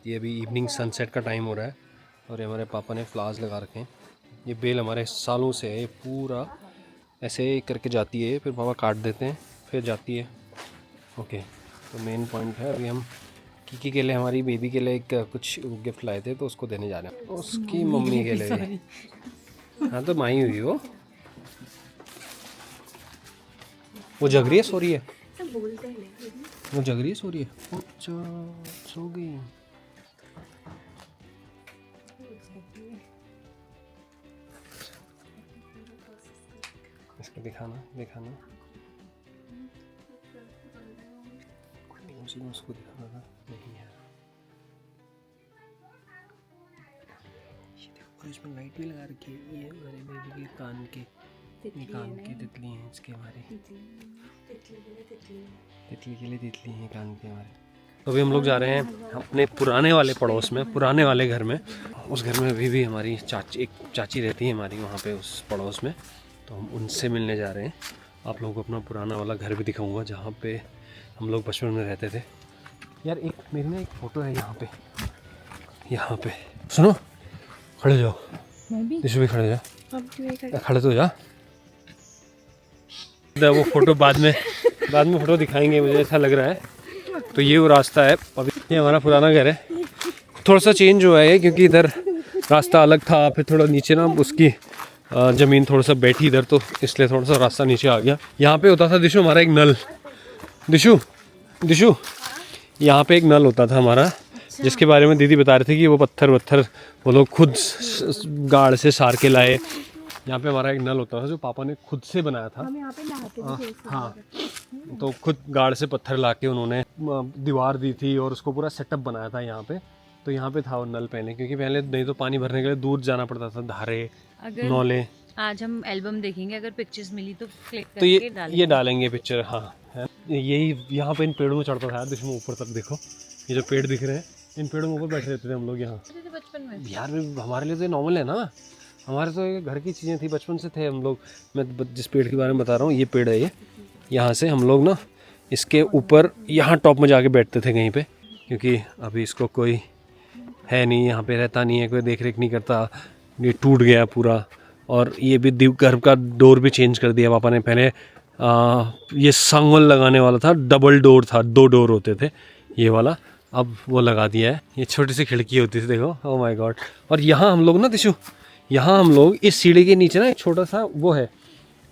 ये अभी evening sunset का टाइम हो रहा है और ये हमारे पापा ने फ्लावर्स लगा रखे हैं। ये बेल हमारे सालों से है, ये पूरा ऐसे करके जाती है, फिर पापा काट देते हैं फिर जाती है। ओके, तो मेन पॉइंट है अभी हम किकी के लिए, हमारी बेबी के लिए एक कुछ गिफ्ट लाए थे तो उसको देने जा रहे हैं, उसकी मम्मी के लिए। हाँ तो माई हुई वो जग रही है, सो रही है, वो जग रही है, सो रही है। अच्छा, सो गई। इसको दिखाना दिखाना, उसको दिखाना था, नहीं है। ये देखो, इसमें लाइट भी लगा रखी है। ये हमारे बेबी के कान के, ये कान की तितली हैं इसके, हमारे तितली के लिए तितली हैं कान के हमारे। तो अभी हम लोग जा रहे हैं अपने पुराने वाले पड़ोस में, पुराने वाले घर में। उस घर में अभी भी हमारी चाची, एक चाची रहती है हमारी वहाँ पे उस पड़ोस में, तो हम उनसे मिलने जा रहे हैं। आप लोगों को अपना पुराना वाला घर भी दिखाऊंगा जहाँ पे हम लोग बचपन में रहते थे। यार एक मेरी ना एक फ़ोटो है यहाँ पे सुनो, खड़े जाओ, दिशु भी खड़े जा, खड़े तो जा। वो फ़ोटो बाद में फ़ोटो दिखाएंगे, मुझे ऐसा लग रहा है। तो ये वो रास्ता है, अभी ये हमारा पुराना घर है। थोड़ा सा चेंज हुआ है क्योंकि इधर रास्ता अलग था, फिर थोड़ा नीचे ना उसकी ज़मीन थोड़ा सा बैठी इधर, तो इसलिए थोड़ा सा रास्ता नीचे आ गया। यहाँ पे होता था दिशु हमारा एक नल, दिशु यहाँ पे एक नल होता था हमारा, जिसके बारे में दीदी बता रहे थे कि वो पत्थर वो लोग खुद गाड़ से सार के लाए। यहाँ पे हमारा एक नल होता था जो पापा ने खुद से बनाया था। हम यहाँ पे नहाते थे। हाँ, तो खुद गाड़ से पत्थर लाके उन्होंने दीवार दी थी और उसको पूरा सेटअप बनाया था यहाँ पे। तो यहाँ पे था वो नल पहले, क्योंकि पहले नहीं तो पानी भरने के लिए दूर जाना पड़ता था, धारे नौले। आज हम एल्बम देखेंगे, अगर पिक्चर्स मिली तो क्लिक करके ये डालेंगे पिक्चर। हाँ, यही यहाँ पे इन पेड़ों में चढ़ता था जिसमें ऊपर तक देखो, ये जो पेड़ दिख रहे हैं, इन पेड़ों में ऊपर बैठे रहते थे हम लोग यहाँ बचपन में। यार हमारे लिए तो नॉर्मल है ना, हमारे तो ये घर की चीज़ें थी, बचपन से थे हम लोग। मैं जिस पेड़ के बारे में बता रहा हूँ, ये पेड़ है, ये यहाँ से हम लोग ना इसके ऊपर यहाँ टॉप में जाके बैठते थे कहीं पे, क्योंकि अभी इसको कोई है नहीं, यहाँ पे रहता नहीं है, कोई देख रेख नहीं करता, ये टूट गया पूरा। और ये भी घर का डोर भी चेंज कर दिया पापा ने। पहले ये सांगवान लगाने वाला था, डबल डोर था, 2 डोर होते थे ये वाला, अब वो लगा दिया है। ये छोटी सी खिड़की होती थी, देखो, ओह माय गॉड। और यहाँ हम लोग ना दिशु, यहाँ हम लोग इस सीढ़ी के नीचे ना एक छोटा सा वो है,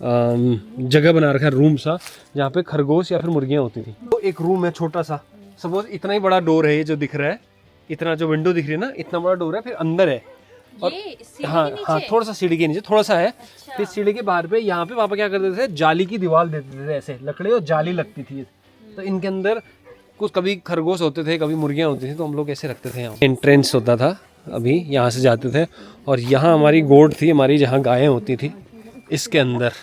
जगह बना रखा है, रूम सा, जहाँ पे खरगोश या फिर मुर्गियाँ होती थी। तो एक रूम है छोटा सा, सपोज इतना ही बड़ा डोर है ये जो दिख रहा है, इतना जो विंडो दिख रही है ना, इतना बड़ा डोर है, फिर अंदर है। और हाँ, थोड़ा सा सीढ़ी के नीचे थोड़ा सा है। अच्छा। फिर सीढ़ी के बाहर पे यहाँ पे पापा क्या करते थे, जाली की दीवार देते थे, ऐसे लकड़ी और जाली लगती थी, तो इनके अंदर कुछ कभी खरगोश होते थे, कभी मुर्गियाँ होती थी, तो हम लोग ऐसे रखते थे। यहाँ एंट्रेंस होता था, अभी यहाँ से जाते थे, और यहाँ हमारी गोड थी हमारी, जहाँ गायें होती थी, इसके अंदर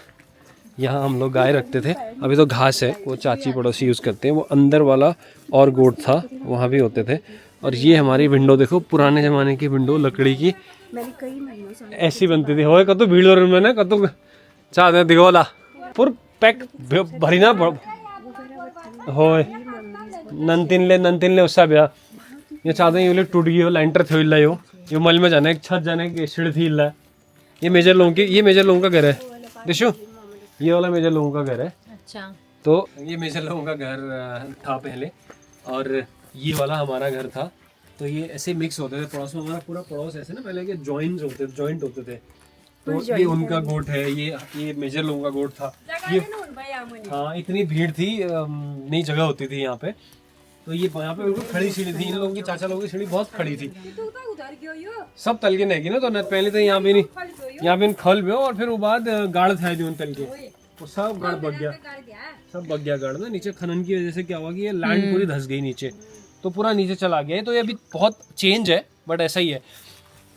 यहाँ हम लोग गाय रखते थे। अभी तो घास है, वो चाची पड़ोसी यूज़ करते हैं। वो अंदर वाला और गोड था, वहाँ भी होते थे। और ये हमारी विंडो देखो, पुराने ज़माने की विंडो, लकड़ी की, ऐसी बनती थी। होए कतो भीड़ और मैंने कतो चाहते दिखोला पूर पैक भरी ना होए नंतिन ले उससा ब्या ये चाहते हैं, ये टूट गई हो, लाइंटर थे इल्ला ये मल में जाने छत जाने की सीढ़ी थी इल्ला। ये मेजर लोगों का घर है दिशु, ये वाला मेजर लोगों का घर है। अच्छा, तो ये मेजर लोगों का घर था पहले, और ये वाला हमारा घर था। तो ये ऐसे मिक्स होते थे पड़ोस में, हमारा पूरा पड़ोस ऐसे ना, पहले के जॉइंट होते थे। तो ये उनका गोट है, ये मेजर लोगों का गोट था। ये हाँ, इतनी भीड़ थी, नई जगह होती थी यहाँ पे। तो ये यहाँ पे बिल्कुल खड़ी सीढ़ी थी, इन लोगों की, चाचा लोगों की सीढ़ी बहुत खड़ी थी। सब तल के नहीं की ना, तो पहले तो यहाँ पे नहीं, यहाँ पे खल भी, और फिर वो बाद गाड़ था जो तल के, वो सब गाड़ बग गया, सब बग गया गाड़ ना। नीचे खनन की वजह से क्या हुआ कि ये लैंड पूरी धंस गई नीचे, तो पूरा नीचे चला गया। तो ये अभी बहुत चेंज है, बट ऐसा ही है।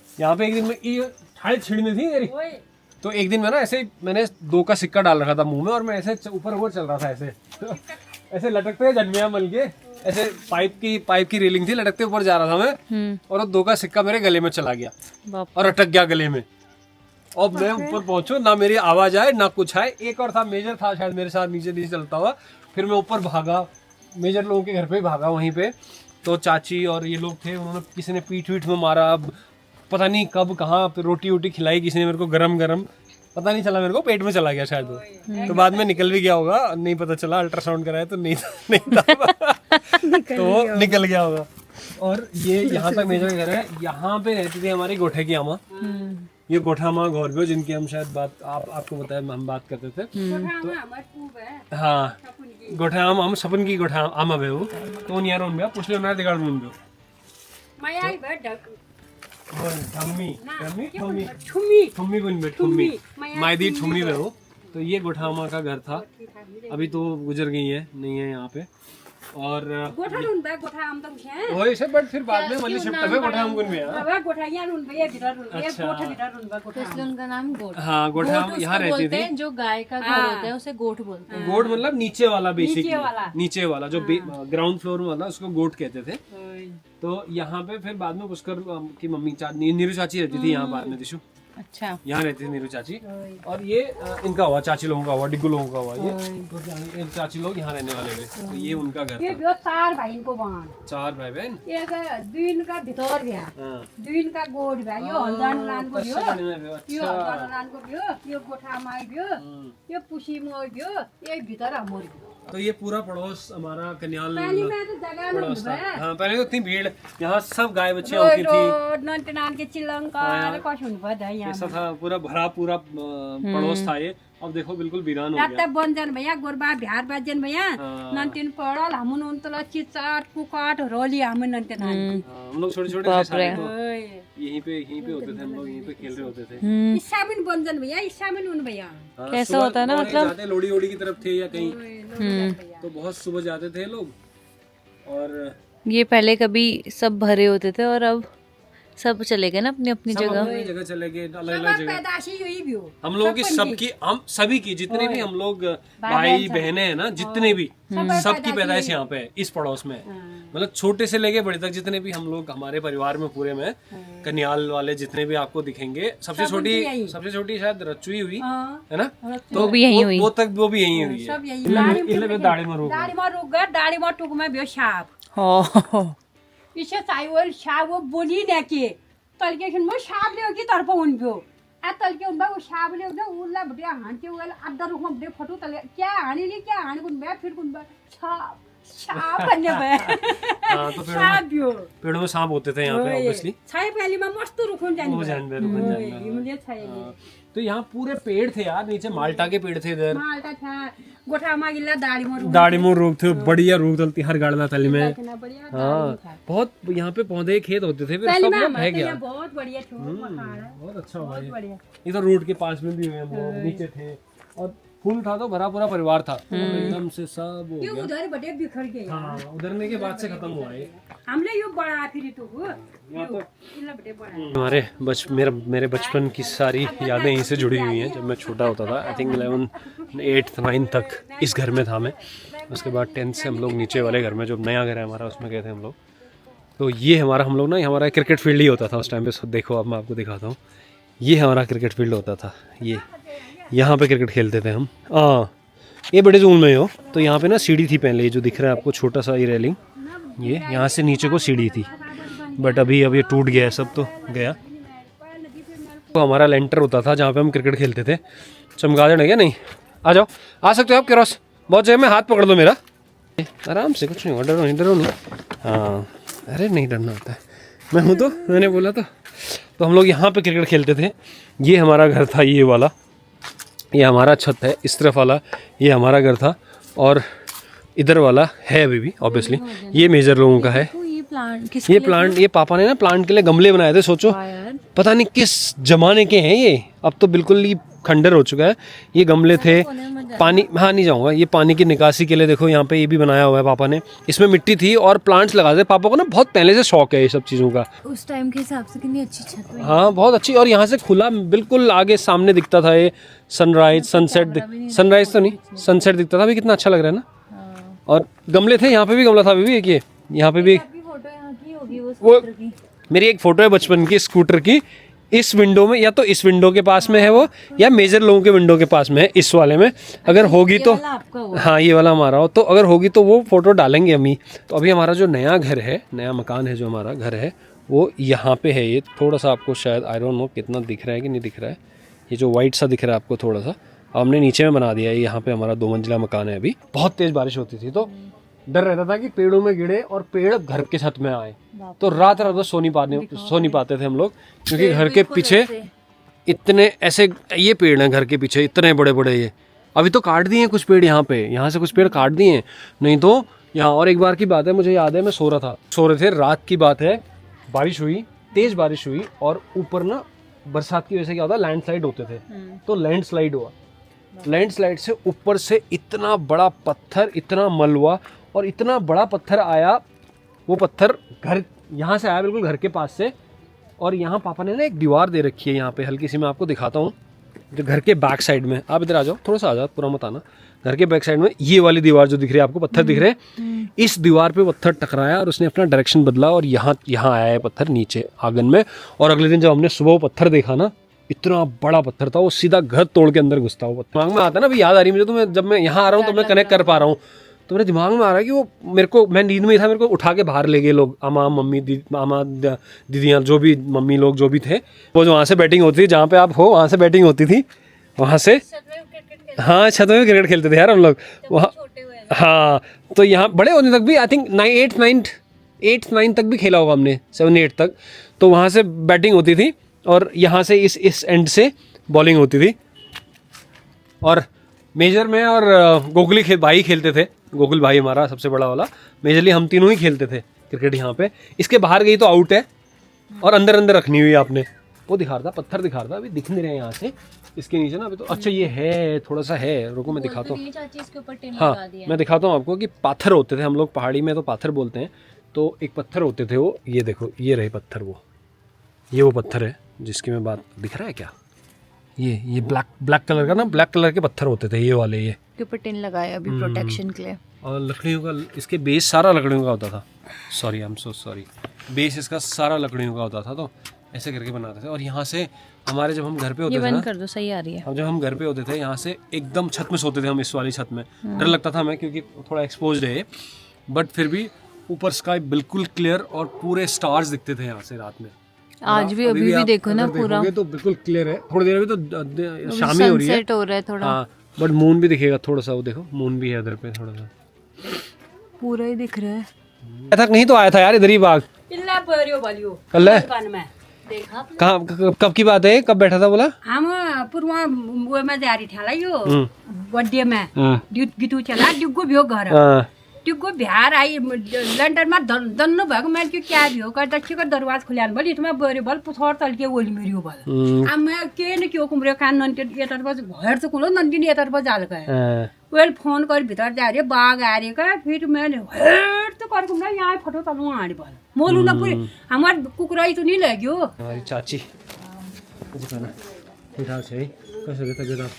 यहाँ पे एक दिन में ये ठाड़ी छिड़नी थी मेरी, तो एक दिन में ना ऐसे मैंने 2 का सिक्का डाल रखा था मुंह में, और मैं ऐसे ऊपर चल रहा था, ऐसे लटकते जन्मिया मल के, ऐसे पाइप की रेलिंग थी, लटकते ऊपर जा रहा था मैं, और 2 का सिक्का मेरे गले में चला गया और अटक गया गले में। और मैं ऊपर पहुंचू ना, मेरी आवाज आए ना कुछ आए। एक और था, मेजर था शायद मेरे साथ नीचे चलता हुआ, फिर मैं ऊपर भागा, मेजर लोगों के घर पे भागा वहीं पे, तो चाची और ये लोग थे, उन्होंने किसी ने पीठ वीठ में मारा, अब पता नहीं कब कहाँ पे रोटी वोटी खिलाई किसी ने मेरे को गरम गरम, पता नहीं चला, मेरे को पेट में चला गया शायद वो, तो बाद में निकल भी गया होगा, नहीं पता चला, अल्ट्रासाउंड कराया तो नहीं था तो निकल गया होगा। और ये यहाँ तक मेजर घर है, यहाँ पे रहती थी हमारी गोठे की अम्मा, ये गोठा माँ गौरव जिनकी हम शायद बात आपको बताया, हम बात करते थे तो, हाँ गोठा हम सपन की गोठा आमा बेहू तो उन यार उन पूछ लो ना दिगाड़ उन ठुम्मी मायदी ठुम्मी बेहू। तो ये गोठा माँ का घर था, अभी तो गुजर गई है, नहीं है यहाँ पे। और वही सब, बट फिर बाद में मल्ली शिफ्ट हुए गोठा हम में। इसलिए उनका नाम गोठ। हाँ गोठा हम यहाँ रहती थी। जो गाय का घर होता है उसे गोठ बोलते हैं। गोठ मतलब नीचे वाला, बेसिकली नीचे वाला जो ग्राउंड फ्लोर में वाला, उसको गोठ कहते थे। तो यहाँ पे फिर बाद में पुष्कर की मम्मी नीरू चाची रहती थी यहाँ बाद में, दिशु अच्छा यहाँ रहती थी नीरू चाची। और ये इनका हुआ, चाची लोगों का हुआ, डिग्गू लोगों का हुआ, ये तो चाची लोग यहाँ रहने वाले थे। तो ये उनका घर था। 4 भाई को बाण, 4 भाई बहन, एक दुइन का भितर गया, दुइन का गोठ गया, यो हल्दान लान को यो हल्दान लान को यो गोठा माई यो यो पुसी मोर यो ये भितर हमर यो। तो ये पूरा पड़ोस हमारा कन्याल पहले में तो जगह पड़ोस था। न हाँ पहले तो इतनी भीड़, यहाँ सब गाय बच्चे होती थी, नंटनान के चिलंका कौन सुन पद है ऐसा था, पूरा भरा पूरा पड़ोस था ये। अब देखो बिल्कुल वीरान हो गया। रात बंजन भैया गोरबा बिहार बाजन भैया नंटन पड़ल हमन उनतला चिचाट कुकाट रोली हमन नंटनान हम लोग छोटे छोटे थे सारे, तो यहीं पे होते थे हम लोग, यहीं पे खेल रहे होते थे। ईसामिन बंजन भैया, ईसामिन उन भैया कैसा होता है ना, मतलब जाते लोड़ी ओड़ी की तरफ थे या कहीं, तो बहुत सुबह जाते थे लोग। और ये पहले कभी सब भरे होते थे और अब सब चले गए ना अपनी अपनी सब अपनी जगह चले गए, अलग अलग जगह। पैदाशी हुई भी हो हम लोगों की सबकी, हम सभी की, जितने भी हम लोग भाई बहने हैं ना, जितने भी, सबकी पैदाइश यहाँ पे है इस पड़ोस में। मतलब छोटे से लेके बड़े तक जितने भी हम लोग हमारे परिवार में पूरे में, कन्याल वाले जितने भी आपको दिखेंगे, सबसे छोटी शायद रच्चू ही हुई है ना, तो भी यही हुई, वो तक वो भी यही हुई है। सब यही दाढ़ी में दाढ़ी में रुक गया, दाढ़ी में टुक में बियो साहब इसे चाहिए शाब वो बोली ने के तलके खन मो शाब ले की तरफ उन गयो आ तलके उन वो शाब ले उन उल्ला बटे हान के उल अद्दा रुख में बटे फोटो तले क्या हानी ले क्या हान कुन बे फिर कुन बे शाब शाब बने बे हां तो पेड़ों में सांप होते थे यहाँ पे ऑब्वियसली। छाई पहली में मस्त रुखन जानी वो जान ये मुझे छाई तो यहाँ पूरे पेड़ थे यार, नीचे माल्टा के पेड़ थे इधर, माल्टा था गोठा मागिला दाढ़ी मोर रूप थे, बढ़िया रूप चलती हर गाड़ना तली में। हाँ बहुत यहाँ पे पौधे खेत होते थे, फिर सब लोग रह गया, बहुत बढ़िया बहुत अच्छा हुआ ये। इधर रोड के पास में भी हुए हम लोग, नीचे थे, और फूल था तो भरा पूरा परिवार था, एकदम से सब हो गया। उधर बड़े बिखर गए, हाँ उधरने के बाद से खत्म हुआ है। हमने यो बड़ा फिर तो मेरे बचपन की सारी यादें यहीं से जुड़ी हुई हैं। जब मैं छोटा होता था, आई थिंक 11, 8th 9th तक इस घर में था मैं। उसके बाद 10th से हम लोग नीचे वाले घर में, जो नया घर है हमारा, उसमें गए थे हम लोग। तो ये हम लोग ना, हमारा क्रिकेट फील्ड ही होता था उस टाइम पे। देखो अब मैं आपको दिखाता हूँ, ये हमारा क्रिकेट फील्ड होता था, ये यहाँ पे क्रिकेट खेलते थे हम। हाँ ये बड़े जून में हो, तो यहाँ पे ना सीढ़ी थी पहले, जो दिख रहा है आपको छोटा सा ये रेलिंग, ये यहाँ से नीचे को सीढ़ी थी, बट अभी अब ये टूट गया है, सब तो गया। तो हमारा लेंटर होता था जहाँ पे हम क्रिकेट खेलते थे। चमगादड़ है क्या? नहीं, आ जाओ, आ सकते हो आप क्रॉस, बहुत जगह में हाथ पकड़ लो मेरा, आराम से, कुछ नहीं होगा, डरो नहीं। हाँ अरे नहीं डरना होता है, मैं हूँ तो, मैंने बोला तो हम लोग यहाँ पे क्रिकेट खेलते थे। ये हमारा घर था, ये वाला, ये हमारा छत है, इस तरफ वाला ये हमारा घर था, और इधर वाला है अभी भी ऑब्वियसली, ये मेजर लोगों का है। ये प्लांट ये पापा ने ना प्लांट के लिए गमले बनाए थे, सोचो पता नहीं किस जमाने के हैं ये, अब तो बिल्कुल ही खंडर हो चुका है। ये गमले थे, पानी, हाँ नहीं जाऊंगा, ये पानी की निकासी के लिए देखो यहाँ पे ये भी बनाया हुआ है पापा ने, इसमें मिट्टी थी और प्लांट्स लगा दे। पापा को ना बहुत पहले से शौक है ये सब चीज़ों का। उस टाइम के हिसाब से कितनी अच्छी छत हुई। हाँ बहुत अच्छी, और यहाँ से खुला बिल्कुल आगे सामने दिखता था ये सनराइज सनसेट, सनराइज तो नहीं, सनसेट दिखता था। अभी कितना अच्छा लग रहा है ना। और गमले थे, यहाँ पे भी गमला था अभी भी, एक ये यहाँ पे भी, वो मेरी एक फ़ोटो है बचपन की स्कूटर की, इस विंडो में, या तो इस विंडो के पास में है वो, या मेजर लोगों के विंडो के पास में है, इस वाले में। अगर होगी तो, हाँ ये वाला हमारा हो, तो अगर होगी तो वो फोटो डालेंगे हम ही। तो अभी हमारा जो नया घर है, नया मकान है, जो हमारा घर है वो यहाँ पे है। ये थोड़ा सा आपको शायद आई डोंट नो कितना दिख रहा है कि नहीं दिख रहा है, ये जो वाइट सा दिख रहा है आपको थोड़ा सा, हमने नीचे में बना दिया है। यहाँ पे हमारा 2 मंजिला मकान है। अभी बहुत तेज बारिश होती थी तो डर रहता था कि पेड़ों में गिरे और पेड़ घर के छत में आए, तो रात रात भर सो नहीं पाते थे हम लोग, क्योंकि घर के पीछे इतने ऐसे ये पेड़ हैं, घर के पीछे इतने बड़े बड़े। ये अभी तो काट दिए हैं कुछ पेड़, यहाँ पे, यहाँ से कुछ पेड़ काट दिए हैं, नहीं तो यहाँ। और एक बार की बात है, मुझे याद है, मैं सो रहे थे, रात की बात है, बारिश हुई, तेज बारिश हुई, और ऊपर ना बरसात की वजह से क्या होता है, लैंडस्लाइड होते थे, तो लैंडस्लाइड हुआ। लैंडस्लाइड से ऊपर से इतना बड़ा पत्थर, इतना मलबा और इतना बड़ा पत्थर आया। वो पत्थर घर यहाँ से आया, बिल्कुल घर के पास से। और यहाँ पापा ने ना एक दीवार दे रखी है यहाँ पे, हल्की सी, मैं आपको दिखाता हूँ, जो घर के बैक साइड में। आप इधर आ जाओ, थोड़ा सा आ जाओ, पूरा मत आना। घर के बैक साइड में ये वाली दीवार जो दिख रही है आपको, पत्थर दिख रहे हैं, इस दीवार पे पत्थर टकराया और उसने अपना डायरेक्शन बदला और यहाँ आया है पत्थर नीचे आंगन में। और अगले दिन जब हमने सुबह वो पत्थर देखा ना, इतना बड़ा पत्थर था, वो सीधा घर तोड़ के अंदर घुसता। वो दिमाग में आता है ना, अभी याद आ रही है मुझे, तो मैं जब मैं यहाँ आ रहा हूँ तो मैं कनेक्ट कर पा रहा हूँ। तो मेरे दिमाग में आ रहा है कि वो मेरे को, मैं नींद में ही था, मेरे को उठा के बाहर ले गए लोग, मामा मम्मी मामा दीदियाँ, जो भी मम्मी लोग जो भी थे, वो जो वहाँ से बैटिंग होती थी, जहाँ पे आप हो वहाँ से बैटिंग होती थी, वहाँ से। हाँ, छत में क्रिकेट खेलते थे यार हम लोग वहाँ। हाँ, तो यहाँ बड़े होने तक भी, आई थिंक 8th 9th तक भी खेला होगा हमने, 7 8 तक। तो वहाँ से बैटिंग होती थी और यहाँ से इस एंड से बॉलिंग होती थी। और मेजर में और गोकुली भाई खेलते थे, गोकुल भाई हमारा सबसे बड़ा वाला, मेजरली हम तीनों ही खेलते थे क्रिकेट यहाँ पे। इसके बाहर गई तो आउट है, और अंदर अंदर रखनी हुई आपने। वो दिखा रहा था, पत्थर दिखा रहा था, अभी दिख नहीं रहे यहाँ से इसके नीचे ना अभी तो। अच्छा ये है, थोड़ा सा है, रुको मैं दिखाता हूँ। हाँ, मैं दिखाता हूँ आपको कि पाथर होते थे, हम लोग पहाड़ी में तो पाथर बोलते हैं। तो एक पत्थर होते थे वो, ये देखो, ये रहे पत्थर, वो पत्थर है जिसकी मैं बात, दिख रहा है क्या, ये ब्लैक कलर का ना, ब्लैक कलर के पत्थर होते थे ये वाले, ये के ऊपर टिन लगाया अभी प्रोटेक्शन के लिए। और लकड़ियों का, इसके बेस सारा लकड़ियों का होता था। Sorry, I am so sorry, base इसका सारा लकड़ियों का होता था। तो ऐसे करके बनाते थे। और यहाँ से हमारे, जब हम घर पे होते थे ना, कर दो, सही आ रही है। अब जब हम घर पे होते थे, यहाँ से एकदम छत में सोते थे हम, इस वाली छत में। डर लगता था हमें, क्योंकि थोड़ा एक्सपोज्ड है, बट फिर भी ऊपर स्काई बिल्कुल क्लियर और पूरे स्टार्स दिखते थे यहाँ से रात में। आज भी, अभी भी देखो ना, पूरा तो बिल्कुल क्लियर है। थोड़ी देर अभी तो शाम ही हो रही है, सनसेट हो रहा है थोड़ा। हाँ, बट मून भी दिखेगा थोड़ा सा, वो देखो मून भी है इधर पे, थोड़ा सा पूरा ही दिख रहा है। तक नहीं तो आया था यार इधर ही बाग कल है। कहाँ, कब की बात है, कब बैठा था बोला? हम पूर्व में जा रही थी यो बर्थडे में, गीतू चला डिग्गो भ्यो घर, डिग्गो बिहार आई लंडन में दन्नु भएको मान्छे क्या भ्यो कर दक्षिण का दरवाजा खुल्यान बोली तुम्हें बरे बल पुथर तलके ओली मेरी बल अब मैं के न क्यों कुमरे कान नंटे ये तरफ घर तो कुलो नंदिनी ये तरफ जाल गए वेल फोन कर भीतर जा रही बाघ आ रही का, फिर मैंने हेट तो कर कुमरा यहाँ फोटो तलू आड़ी बल मोलू ना पूरी हमार कुकुराई तो नहीं लग्यो। हमारी चाची मिठा छै कसो रे तबियत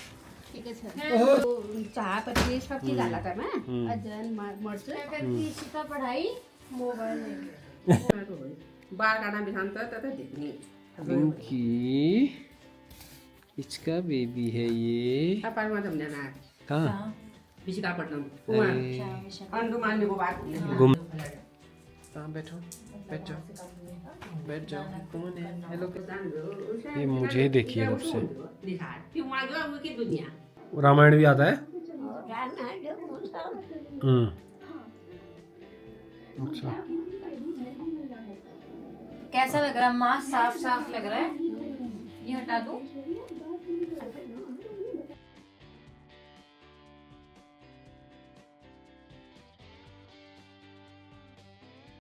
चहापत्ती सब चीज झाला का मैं अजन मर्च का पढ़ाई मोबाइल बाल गाना बिहान तो देखनी पिंकी, इसका बेबी है ये। अपार में हमने ना कहाँ? विशाखापट्टनम अंडमान को बात घूम। कहाँ बैठो, बैठ जाओ, बैठ जाओ। कौन है? हेलो। ये मुझे देखिए कब से। रामायण भी आता है? अच्छा, कैसा लग रहा है? माँ साफ साफ लग रहा है, ये हटा दूं?